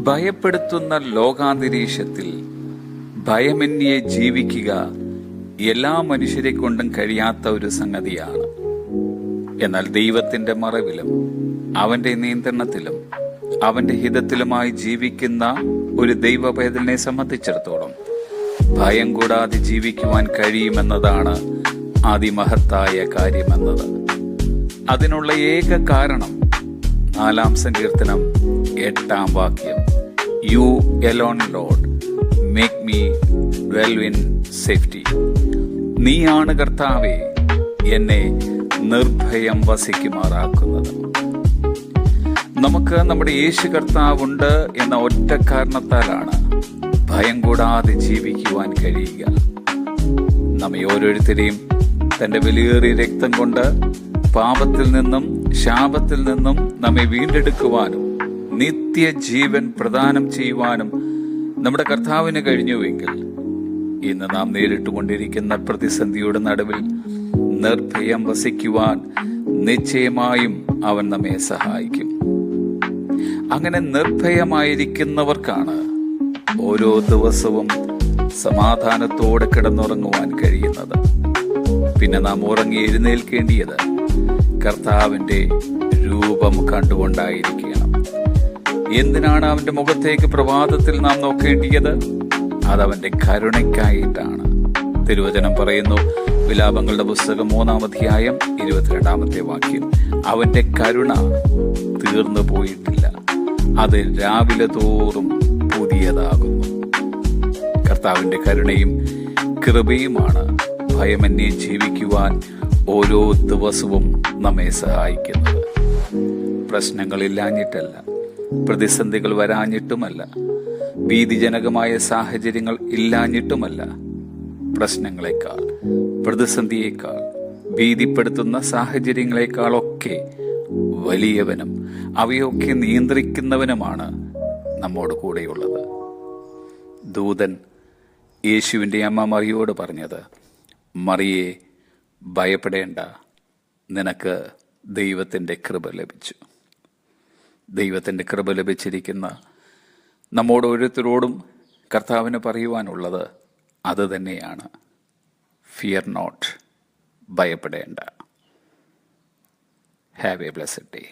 ഭയപ്പെടുത്തുന്ന ലോകാന്തരീക്ഷത്തിൽ ഭയമന്യേ ജീവിക്കുക എല്ലാ മനുഷ്യരെ കൊണ്ടും കഴിയാത്ത ഒരു സംഗതിയാണ്. എന്നാൽ ദൈവത്തിന്റെ മറവിലും അവന്റെ നിയന്ത്രണത്തിലും അവന്റെ ഹിതത്തിലുമായി ജീവിക്കുന്ന ഒരു ദൈവപൈതലിനെ സംബന്ധിച്ചിടത്തോളം ഭയം കൂടാതെ ജീവിക്കുവാൻ കഴിയുമെന്നതാണ് അതിമഹത്തായ കാര്യമെന്നത്. അതിനുള്ള ഏക കാരണം 4 സങ്കീർത്തനം 8 വാക്യം, U Elon Lord make me dwell in safety. നീയാണ് കർത്താവേ എന്നെ നിർഭയം വസിക്കുമാറാക്കുന്നത്. നമുക്ക് നമ്മുടെ യേശു കർത്താവുണ്ട് എന്ന ഒറ്റ കാരണത്താലാണ് ഭയം കൂടാതെ ജീവിക്കുവാൻ കഴിയുക. നമ്മെ ഓരോരുത്തരെയും തന്റെ വിലയേറിയ രക്തം കൊണ്ട് പാപത്തിൽ നിന്നും ശാപത്തിൽ നിന്നും നമ്മെ വീണ്ടെടുക്കുവാനും നിത്യജീവൻ പ്രദാനം ചെയ്യുവാനും നമ്മുടെ കർത്താവിന് കഴിഞ്ഞുവെങ്കിൽ ഇന്ന് നാം നേരിട്ടുകൊണ്ടിരിക്കുന്ന പ്രതിസന്ധിയുടെ നടുവിൽ നിർഭയം വസിക്കുവാൻ നിശ്ചയമായും അവൻ നമ്മെ സഹായിക്കും. അങ്ങനെ നിർഭയമായിരിക്കുന്നവർക്കാണ് ഓരോ ദിവസവും സമാധാനത്തോടെ കിടന്നുറങ്ങുവാൻ കഴിയുന്നത്. പിന്നെ നാം ഉറങ്ങി എഴുന്നേൽക്കേണ്ടിയത് കർത്താവിന്റെ രൂപം കണ്ടുകൊണ്ടായിരിക്കണം. എന്തിനാണ് അവന്റെ മുഖത്തേക്ക് പ്രഭാതത്തിൽ നാം നോക്കേണ്ടിയത്? അതവന്റെ കരുണയ്ക്കായിട്ടാണ്. തിരുവചനം പറയുന്നു, വിലാപങ്ങളുടെ പുസ്തകം 3 അധ്യായം 22 വാക്യം, അവന്റെ കരുണ തീർന്നു പോയിട്ടില്ല, അത് രാവിലെ തോറും പുതിയതാകുന്നു. കർത്താവിന്റെ കരുണയും കൃപയുമാണ് ഭയമന്യേ ജീവിക്കുവാൻ ഓരോ ദിവസവും നമ്മെ സഹായിക്കുന്നത്. പ്രശ്നങ്ങളില്ലാഞ്ഞിട്ടല്ല, പ്രതിസന്ധികൾ വരാഞ്ഞിട്ടുമല്ല, ഭീതിജനകമായ സാഹചര്യങ്ങൾ ഇല്ലാഞ്ഞിട്ടുമല്ല. പ്രശ്നങ്ങളെക്കാൾ, പ്രതിസന്ധിയേക്കാൾ, ഭീതിപ്പെടുത്തുന്ന സാഹചര്യങ്ങളെക്കാളൊക്കെ വലിയവനും അവയൊക്കെ നിയന്ത്രിക്കുന്നവനുമാണ് നമ്മോട് കൂടെയുള്ളത്. ദൂതൻ യേശുവിന്റെ അമ്മ മറിയോട് പറഞ്ഞത്, മറിയേ ഭയപ്പെടേണ്ട, നിനക്ക് ദൈവത്തിന്റെ കൃപ ലഭിച്ചു. ദൈവത്തിന്റെ കൃപ ലഭിച്ചിരിക്കുന്ന നമ്മോട് ഓരോരുത്തരോടും കർത്താവിന് പറയുവാനുള്ളത് അത് തന്നെയാണ്. ഫിയർ നോട്ട്, ഭയപ്പെടേണ്ട. Have A blessed day.